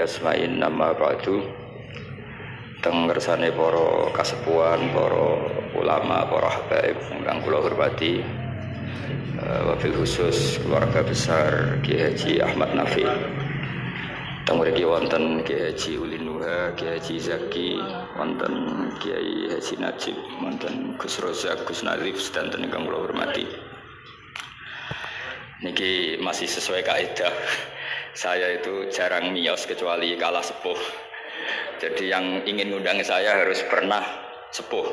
asma'in nama ba'du teng ngersane para kasepuhan, para ulama, para habaib ingkang kula hormati, wabil khusus keluarga besar Kiai Haji Ahmad Nafi. Teng mriki wonten Kiai Haji Ulin Nuha, Kiai Haji Zaki, wonten Kiai Haji Najib, wonten Gus Rozak, Gus Nadif sedanten ingkang kula hormati. Niki masih sesuai kaidah. Saya itu jarang miyos kecuali kalah sepuh. Jadi yang ingin ngundang saya harus pernah sepuh.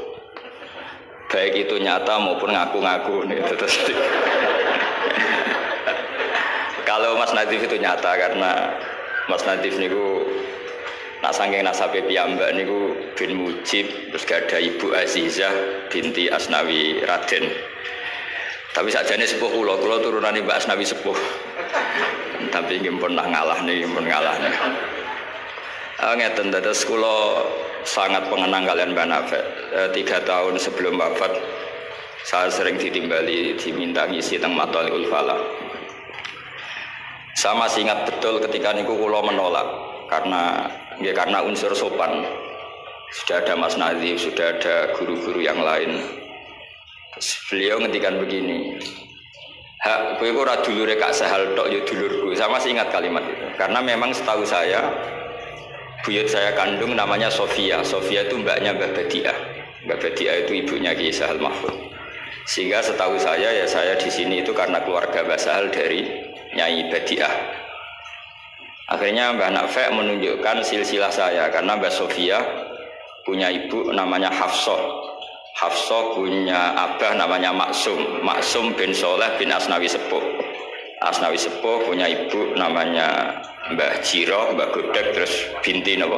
Baik itu nyata maupun ngaku-ngaku nih, terus. Kalau Mas Nadif itu nyata karena Mas Nadif niku nak saking nasabe piyambak niku bin Mujib, terus gak ada Ibu Azizah binti Asnawi Raden. Tapi sakjane sepuh kula turunane Mbak Asnawi sepuh. Tapi nggih pun ngalah nih, pun ngalah nih. Ngeten dados kula sangat pengenang kalian Mbak Nafek. 3 tahun sebelum wafat saya sering ditimbali diminta ngisi teng Mathalul Falaq. Saya masih ingat betul ketika niku kula menolak karena unsur sopan. Sudah ada Mas Nazif, sudah ada guru-guru yang lain. Terus beliau ngendikan begini, "Hak, kowe ora dulure Kak Sahal tok ya dulurku." Saya masih ingat kalimat itu. Karena memang setahu saya buyut saya kandung namanya Sofia. Sofia itu mbaknya Mbak Badiah. Mbak Badiah itu ibunya Kiai Sahal Mahfud. Sehingga setahu saya ya saya di sini itu karena keluarga Mbak Sahal dari Nyai Badiah. Akhirnya Mbak Nafek menunjukkan silsilah saya karena Mbak Sofia punya ibu namanya Hafsah. Hafsah punya abah namanya Maksum. Maksum bin Soleh bin Asnawi Sepuh. Asnawi Sepuh punya ibu namanya Mbah Jiro, Mbah Godek, terus binti napa?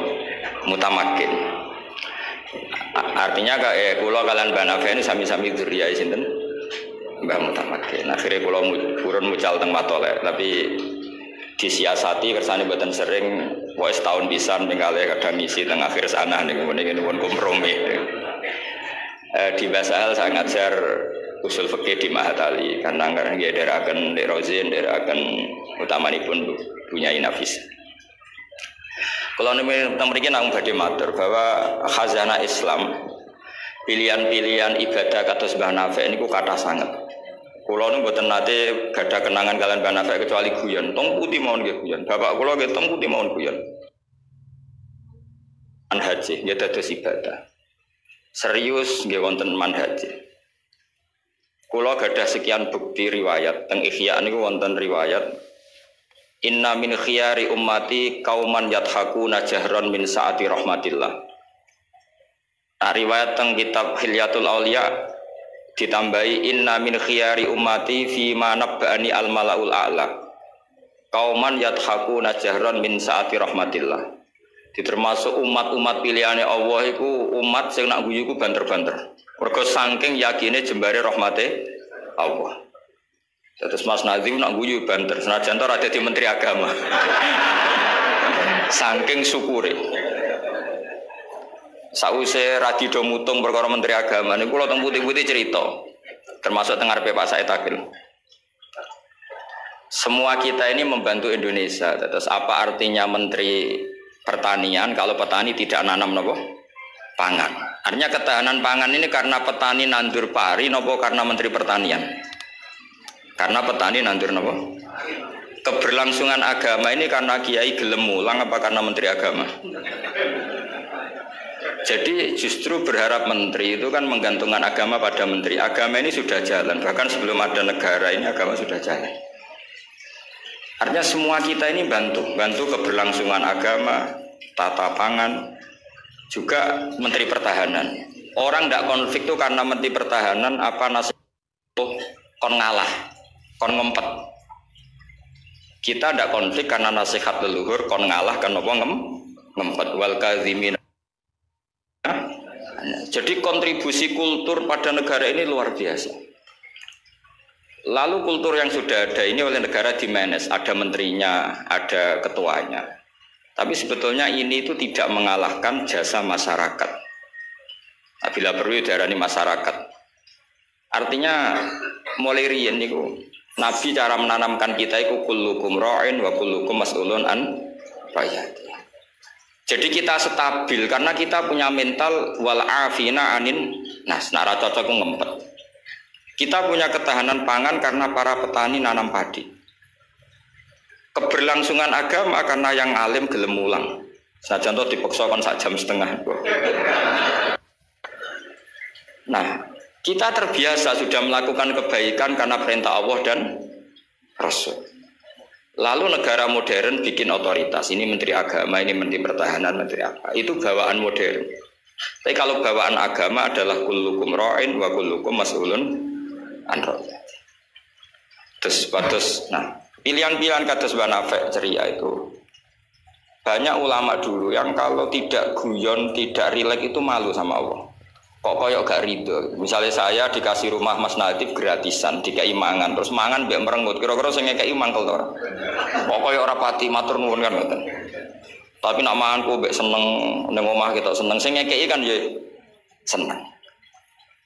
Mutamakin. Artinya kula kalian Mbah Nafek ini sami-sami dzurriyahe sinten? Mbah Mutamakin. Akhirnya kula purun mucal teng Matole, tapi disiasati kersane mboten sering, wae setahun pisan pingale kadang ngisi teng akhir sana niku pun kompromi. Di Basal saya ngajar usul fikih di Mahat Ali karena nggih dherekaken Nek Rozin, dherekaken utamanipun punya Nafis. Kalau niku teng mriki namung badhe matur bahwa khazanah Islam pilihan-pilihan ibadah kados Mbah Nafek niku kathah sanget. Kula niku mboten nate gadah kenangan kalian Mbah Nafek kecuali guyon. Tong putih mawon nggih guyon. Bapak kula nggih tong putih mawon guyon. Manhaji ya dados ibadah. Serius nggih wonten manhaji. Kula gadah sekian bukti riwayat teng Ihya niku wonten riwayat Inna min khiyari ummati kauman yadhakuna jahran min saati rahmatillah. Nah, riwayat teng kitab Hilyatul Auliya ditambahi inna min khiyari ummati fi ma nabba'ani al malaul a'la. Kauman yadhakuna jahran min saati rahmatillah. Termasuk umat-umat pilihane Allah iku umat sing nak guyu iku banter-banter. Mergo saking yakine jembare rahmate Allah. Terus Mas Nazim nak guyu banter, senajan to ora dadi menteri agama. Saking syukure. Sause radi do mutung perkara menteri agama niku kula teng putih-putih cerita. Termasuk teng ngarepe Pak Said Akil. Semua kita ini membantu Indonesia. Terus apa artinya menteri pertanian kalau petani tidak nanam napa? Pangan. Artinya ketahanan pangan ini karena petani nandur pari napa karena menteri pertanian? Karena petani nandur napa? Keberlangsungan agama ini karena kiai gelem mulang apa karena menteri agama? Jadi justru berharap menteri itu kan menggantungkan agama pada menteri. Agama ini sudah jalan, bahkan sebelum ada negara ini agama sudah jalan. Artinya semua kita ini bantu keberlangsungan agama, tata pangan, juga menteri pertahanan. Orang tidak konflik itu karena menteri pertahanan apa nasib kon ngalah, kon ngempet. Kita tidak konflik karena nasihat leluhur kon ngalah kan apa ngempet wal kadzimin. Jadi kontribusi kultur pada negara ini luar biasa. Lalu kultur yang sudah ada ini oleh negara dimanage, ada menterinya, ada ketuanya. Tapi sebetulnya ini itu tidak mengalahkan jasa masyarakat. Bila perlu diarani masyarakat. Artinya mulai riyen niku Nabi cara menanamkan kita itu kullukum ra'in wa kullukum mas'ulun an ra'iyati. Jadi kita stabil karena kita punya mental wal afina anin nas, nara cocok ngempet. Kita punya ketahanan pangan karena para petani nanam padi. Keberlangsungan agama karena yang alim gelem mulang. Nah contoh dipaksa kon sak jam setengah. Nah, kita terbiasa sudah melakukan kebaikan karena perintah Allah dan Rasul. Lalu negara modern bikin otoritas. Ini menteri agama, ini menteri pertahanan, menteri apa. Itu bawaan modern. Tapi kalau bawaan agama adalah kullukum ra'in wa kullukum mas'ulun an ra'iyati. Terus, nah, pilihan-pilihan kados Banafek ceria itu. Banyak ulama dulu yang kalau tidak guyon, tidak rileks itu malu sama Allah. Kok koyok gak ridho. Misalnya saya dikasih rumah Mas Nadif gratisan, dikai mangan, terus mangan mbek merengut. Kira-kira sing ngekeki mangkel to ora? Kok koyok ora pati matur nuwun kan ngoten. Tapi nak manganku mbek seneng ning omah kita seneng, sing ngekeki kan ya seneng.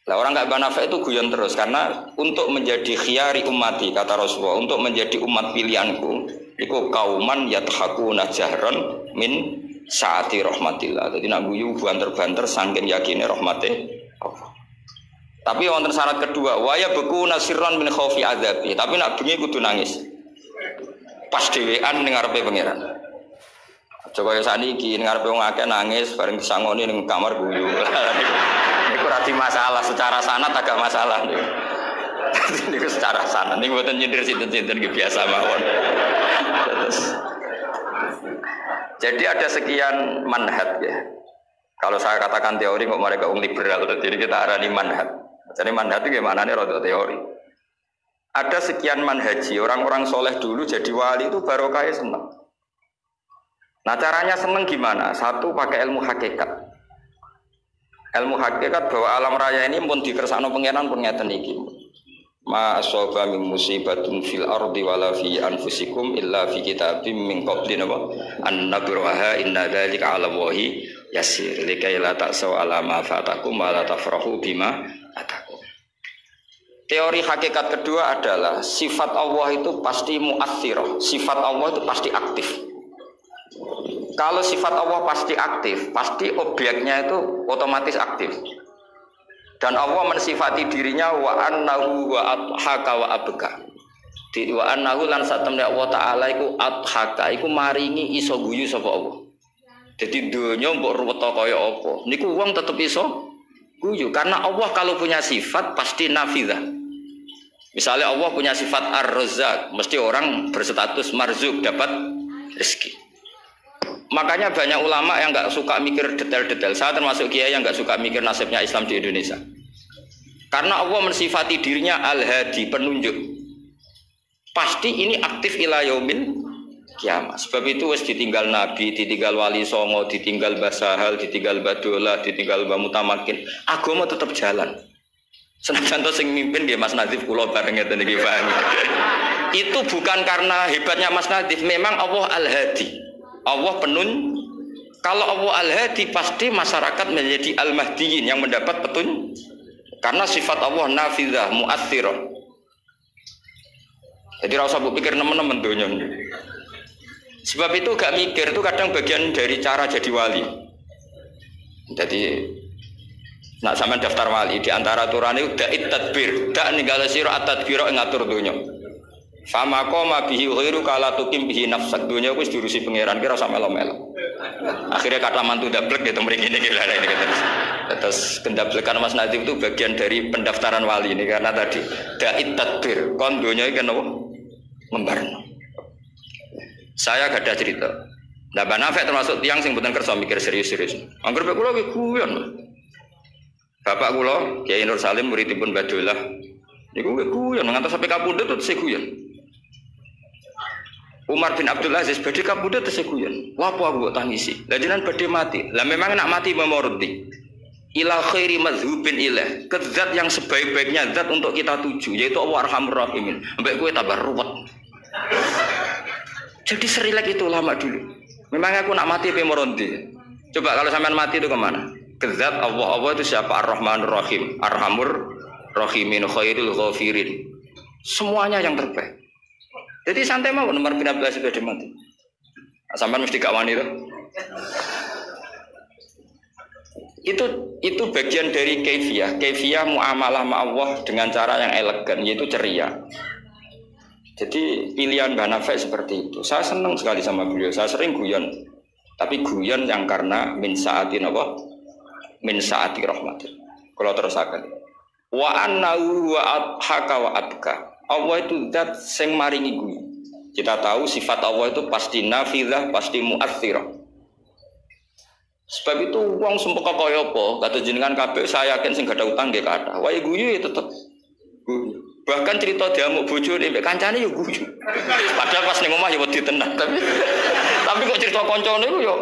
Lah orang gak Banafek itu guyon terus karena untuk menjadi khiyari ummati kata Rasulullah, untuk menjadi umat pilihanku, iku kauman yathakuna jahran min saati rahmatillah. Jadi nak guyu banter-banter saking yakine rahmate Allah. Tapi wonten syarat kedua, waya beku nasirran min khaufi adzabi. Tapi nak bengi kudu nangis. Pas dhewean ning ngarepe pangeran. Aja kaya saniki ning ngarepe wong akeh nangis bareng disangoni ning kamar guyu. Niku ora masalah secara sanad agak masalah niku. Niku secara sanad niku mboten nyindir sinten-sinten biasa mawon. Jadi ada sekian manhaj ya. Kalau saya katakan teori kok mereka liberal, jadi kita arani manhaj. Jadi manhaj itu gimana nih rodo teori. Ada sekian manhaji, orang-orang soleh dulu jadi wali itu barokahnya senang. Nah caranya senang gimana? Satu pakai ilmu hakikat. Ilmu hakikat bahwa alam raya ini pun dikersakno pengenan pun ngeten iki. Ma asaba min musibatin fil ardi wala fi anfusikum illa fi kitabim min qablin an nabraha inna dzalika 'ala Allahi yasir likai la ta'saw 'ala ma fatakum wa la tafrahu bima atakum. Teori hakikat kedua adalah sifat Allah itu pasti mu'athirah, sifat Allah itu pasti aktif. Kalau sifat Allah pasti aktif, pasti objeknya itu otomatis aktif. Dan Allah mensifati dirinya wa annahu wa adhaka wa abka. Di wa annahu lan satemne Allah taala iku adhaka iku maringi iso guyu sapa Allah. Jadi donya mbok ruwet kaya apa. Niku wong tetep iso guyu karena Allah kalau punya sifat pasti nafidzah. Misalnya Allah punya sifat ar-razzaq, mesti orang berstatus marzuk dapat rezeki. Makanya banyak ulama yang nggak suka mikir detail-detail. Saya termasuk kiai yang nggak suka mikir nasibnya Islam di Indonesia. Karena Allah mensifati dirinya al-hadi, penunjuk. Pasti ini aktif ila yaumil kiamat. Sebab itu wis ditinggal Nabi, ditinggal Wali Songo, ditinggal Basahal, ditinggal Badola, ditinggal Bamutamakin. Agama tetap jalan. Senajan to sing mimpin nggih Mas Nadif kula bareng ngeten iki paham. Itu bukan karena hebatnya Mas Nadif, memang Allah al-hadi. Allah kalau Allah al-hadi pasti masyarakat menjadi al-mahdiyin yang mendapat petunjuk karena sifat Allah nafidzah mu'athirah. Jadi ora usah pikir nemen-nemen donya. Sebab itu gak mikir itu kadang bagian dari cara jadi wali. Jadi nak sampean daftar wali di antara aturane da'it tadbir, dak ninggale sira at-tadbir ngatur donya. Fama qoma bihi ghairu kala tukim bihi nafsak dunya wis diurusi pangeran kira sak melo-melo. Akhirnya kata mantu dablek gitu mriki niki lha ini terus kendablekan Mas Nadif itu bagian dari pendaftaran wali ini karena tadi da'it tadbir kon dunya iki napa membarno. Saya gak ada cerita. Nah Banafek termasuk tiang sing mboten kersa mikir serius-serius. Angger kula iki guyon. Bapak kula Kiai Nur Salim muridipun Badolah niku guyon ngantos sampai kapundhut terus guyon. Umar bin Abdul Aziz badhe kapundhut terus guyon. Lha apa aku kok tangisi? Lah jenengan badhe mati. Lah memang nak mati memoroti. Ila khairi mazhubin ilah. Ke zat yang sebaik-baiknya zat untuk kita tuju yaitu Allah Arhamur Rahimin. Mbek kowe tambah ruwet. Jadi serilek itu lama dulu. Memang aku nak mati memoroti. Coba kalau sampean mati itu kemana? Ke zat Allah itu siapa? Ar-Rahmanur Rahim, Arhamur Rahimin, Khairul Ghafirin. Semuanya yang terbaik. Jadi santai mau nomor 15 sudah dimati. Sampai mesti gak wani itu. Itu bagian dari kaifiyah. Kaifiyah muamalah sama Allah dengan cara yang elegan, yaitu ceria. Jadi pilihan Mbah Nafek seperti itu. Saya senang sekali sama beliau. Saya sering guyon. Tapi guyon yang karena min sa'ati apa? Min sa'ati rahmatin. Kalau terus akan. Wa annahu wa adhaka wa abka. Allah itu zat sing maringi guyu. Kita tahu sifat Allah itu pasti nafidzah, pasti mu'athirah. Sebab itu wong sumpah kaya apa? Kata jenengan kabeh saya yakin sing gak ada utang nggih kathah. Wae guyu ya tetep guyu. Bahkan cerita diamuk bojone mek kancane ya guyu. Padahal pas ning omah ya wedi tenan, tapi kok cerita kancane iku ya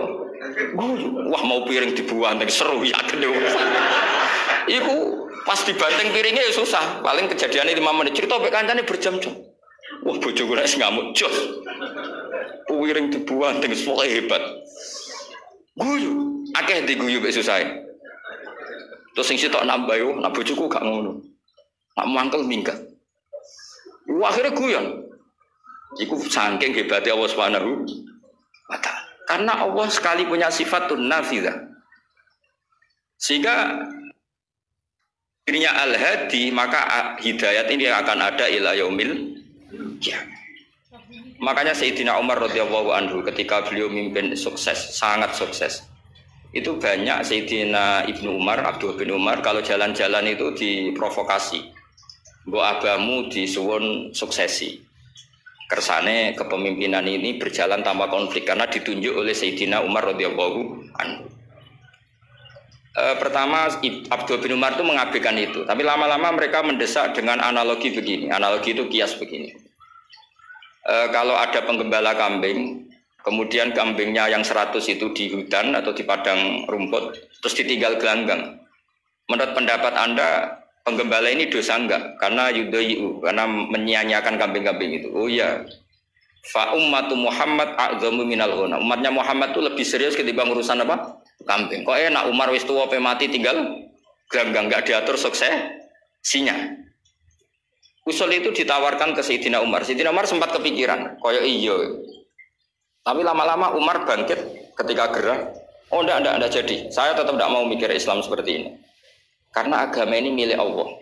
guyu. Wah mau piring dibuang seru yakin yo. Iku pas dibanting piringnya ya susah. Paling kejadiannya 5 menit. Cerita mek kancane berjam-jam. Wah bojoku nek ngamuk jos. Piring dibuang pokoke hebat. Guyu, akeh diguyu mek susah. Terus sing sitok nambah yo, nak bojoku gak ngono. Nak mangkel minggat. Wah, akhirnya guyon. Iku saking hebatnya Allah Subhanahu wa ta'ala. Karena Allah sekali punya sifatun nafidzah. Sehingga dirinya al-hadi, maka hidayat ini akan ada ila yaumil qiyamah. Makanya Sayyidina Umar radhiyallahu anhu ketika beliau mimpin sukses, sangat sukses. Itu banyak Sayyidina Ibnu Umar, Abdul bin Umar kalau jalan-jalan itu diprovokasi. Mbok abamu disuwun suksesi. Kersane kepemimpinan ini berjalan tanpa konflik karena ditunjuk oleh Sayyidina Umar radhiyallahu anhu. Pertama Abdul bin Umar itu mengabaikan itu, tapi lama-lama mereka mendesak dengan analogi begini. Analogi itu kias begini. Kalau ada penggembala kambing, kemudian kambingnya yang 100 itu di hutan atau di padang rumput, terus ditinggal gelanggang. Menurut pendapat Anda, penggembala ini dosa enggak? Karena yudhayu, karena menyia-nyiakan kambing-kambing itu. Oh iya. Fa ummatu Muhammad a'zamu minal ghana. Umatnya Muhammad itu lebih serius ketimbang urusan apa? Kambing. Kok enak Umar wis tuwa pe mati tinggal gelanggang, enggak diatur suksesinya. Usul itu ditawarkan ke Sayyidina Umar. Sayyidina Umar sempat kepikiran, koyo iya. Tapi lama-lama Umar bangkit ketika gerah. Oh enggak jadi. Saya tetap tidak mau mikir Islam seperti ini. Karena agama ini milik Allah.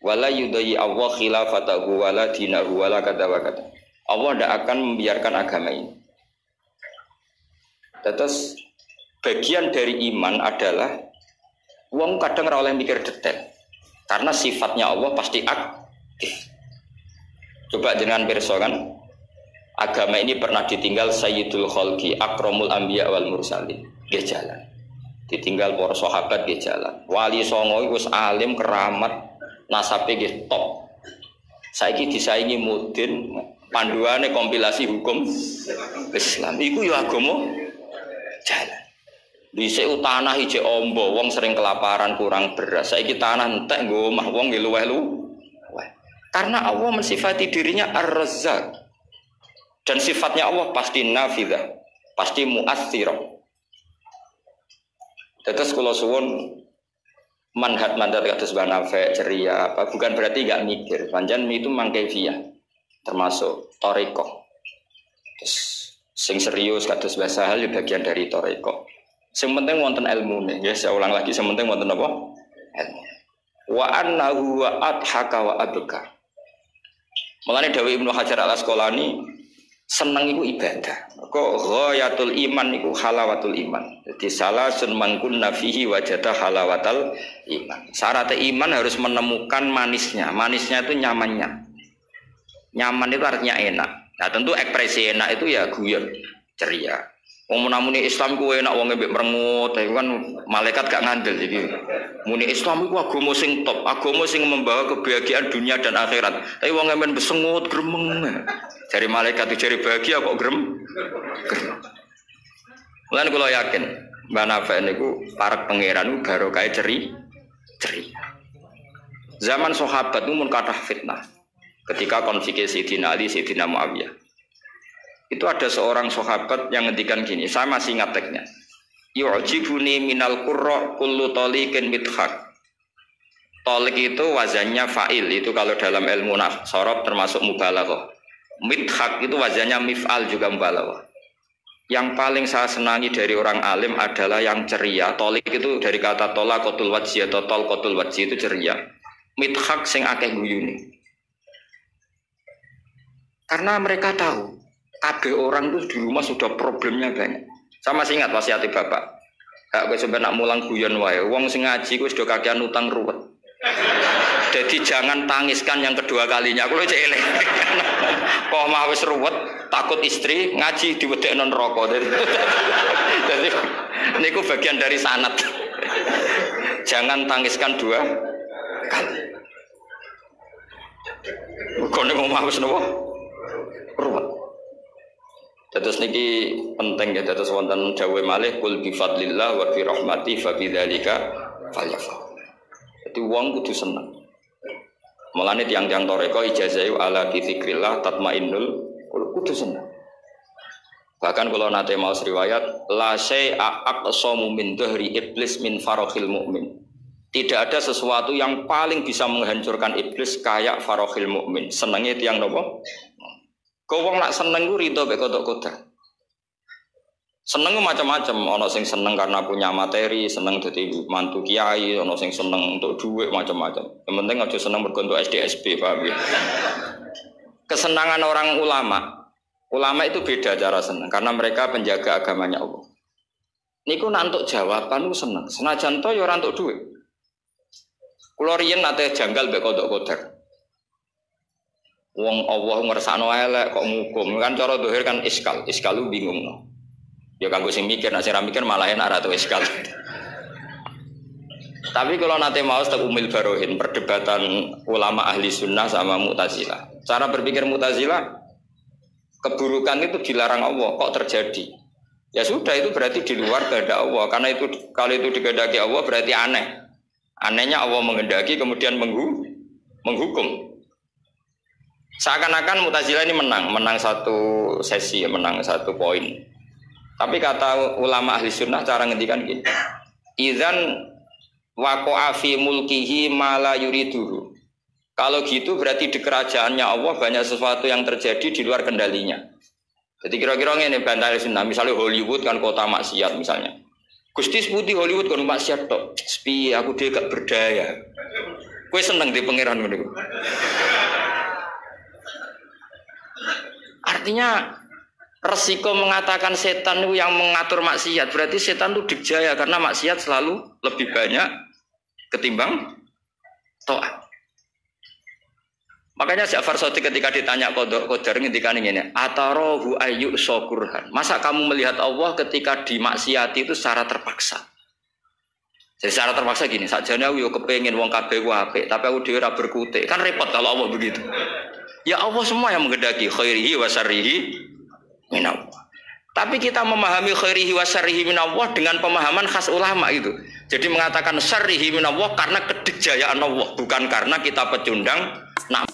Wala yudai Allah khilafatahu wala dinahu wala kata wa kata. Allah tidak akan membiarkan agama ini. Terus bagian dari iman adalah wong kadang ora oleh mikir detail. Karena sifatnya Allah pasti aktif. Coba jangan pirsa kan. Agama ini pernah ditinggal Sayyidul Khalqi, Akramul Anbiya wal Mursalin. Dia jalan. Ditinggal para sahabat nggih jalan. Wali songo iku wis alim keramat, nasabe nggih top. Saiki disaingi mudin, panduane kompilasi hukum Islam. Iku ya agama jalan. Dhisik tanah ijek ombo, wong sering kelaparan kurang beras. Saiki tanah entek nggo omah wong nggih luweh-luweh. Karena Allah mensifati dirinya Ar-Razzaq. Dan sifatnya Allah pasti nafidzah, pasti mu'athirah. Terus kalau suwun mandat kados Mbah Nafek ceria apa bukan berarti enggak mikir. Panjen itu mangkevia termasuk thariqah. Terus sing serius kados Mbah Sahal bagian dari thariqah. Sing penting wonten ilmune. Ya saya ulang lagi sing penting wonten apa? Ilmu. Wa annahu wa adhaka wa abka. Mulane dawuh Ibnu Hajar Al-Asqalani seneng iku ibadah. Kok ghayatul iman iku halawatul iman. Jadi salasun mangkunna fihi wajada halawatal iman. Syarat iman harus menemukan manisnya. Manisnya itu nyamannya. Nyaman itu artinya enak. Nah, tentu ekspresi enak itu ya guyon, ceria. Wong muni Islam ku enak wong mbek merengut, itu kan malaikat gak ngandel iki. Muni Islam iku agama sing top, agama sing membawa kebahagiaan dunia dan akhirat. Tapi wong men besengut gremeng. Dari malaikat itu cari bahagia kok gremeng. Mulane kula yakin Mbah Nafek niku para pangeran barokah ceria. Zaman sahabat itu mun kathah fitnah. Ketika konflik Sayyidina Ali, Sayyidina Muawiyah. Itu ada seorang sahabat yang ngendikan gini, saya masih ingat teksnya. Yu'jibuni minal qurra kullu taliqin mithaq. Talik itu wazannya fa'il, itu kalau dalam ilmu sorof termasuk mubalaghah. Mithaq itu wazannya mif'al juga mubalaghah. Yang paling saya senangi dari orang alim adalah yang ceria. Tolik itu dari kata tola kotul wajhi atau tol kotul wajhi itu ceria. Midhak sing akeh guyune. Karena mereka tahu kabeh orang itu di rumah sudah problemnya banyak. Sama masih ingat wasiat bapak. Hak kowe sampe nak mulang guyon wae. Wong sing ngaji kuwi sudah kakean utang ruwet. Jadi jangan tangiskan yang kedua kalinya. Kulo cek elek. Kok mah wis ruwet, takut istri ngaji diwedekno neraka. Jadi niku bagian dari sanad. Jangan tangiskan dua kali. Kok nek omah wis napa? Ruwet. Terus niki penting ya, terus wonten dawuh malih kul bi fadlillah wa bi rahmati fa bidzalika falyafrah. Jadi wong kudu seneng. Mulane tiang-tiang toreko ijazah ala bi dzikrillah tatmainnul kudu seneng. Bahkan kalau nate mau riwayat la syai'a aqsamu min dhahri iblis min farahil mukmin. Tidak ada sesuatu yang paling bisa menghancurkan iblis kayak farahil mukmin. Senenge tiang nopo? Kau wong nak seneng ku rido mek kodok-kodok. Seneng macam-macam, ana sing seneng karena punya materi, seneng dadi mantu kiai, ana sing seneng untuk duit macam-macam. Yang penting aja seneng mergo untuk SDSB, paham ya? Kesenangan orang ulama itu beda cara seneng karena mereka penjaga agamanya Allah. Niku nak untuk jawaban ku seneng, senajan to ya ora untuk duit. Kula riyen nate janggal mek kodok-kodok. Wong Allah ngersakno elek kok ngukum kan cara dohir kan iskal lu bingung no. Ya kanggo sing mikir nek sing ra mikir malah enak ra tau iskal. Tapi kalau nanti mau tak umil barohin perdebatan ulama ahli sunnah sama Mu'tazilah. Cara berpikir Mu'tazilah keburukan itu dilarang Allah kok terjadi. Ya sudah itu berarti di luar kehendak Allah karena itu kalau itu dikehendaki Allah berarti aneh. Anehnya Allah menghendaki kemudian menghukum. Seakan-akan Mu'tazilah ini menang satu sesi, menang satu poin. Tapi kata ulama ahli sunnah cara ngendikan gini, idzan waqa'a fi mulkihi ma la yuriduhu. Kalau gitu berarti di kerajaannya Allah banyak sesuatu yang terjadi di luar kendalinya. Jadi kira-kira ngene bantah ahli sunnah, misalnya Hollywood kan kota maksiat misalnya. Gusti seputi Hollywood kan maksiat tok. Sepi aku dhewe gak berdaya. Kowe seneng di pangeran ngono. Artinya resiko mengatakan setan itu yang mengatur maksiat berarti setan itu dijaya karena maksiat selalu lebih banyak ketimbang taat. Makanya Ja'far Shadiq ketika ditanya Qadar ngendikan ngene, "Atarahu ayyu syukurhan." Masa kamu melihat Allah ketika dimaksiati itu secara terpaksa? Jadi secara terpaksa gini, sakjane aku yo kepengin wong kabeh ku apik, tapi aku dhewe ora berkutik. Kan repot kalau Allah begitu. Ya Allah semua yang menghendaki khairihi wa syarrihi minallah. Tapi kita memahami khairihi wa syarrihi minallah dengan pemahaman khas ulama itu. Jadi mengatakan syarrihi minallah karena kedikjayaan Allah, bukan karena kita pecundang. Nah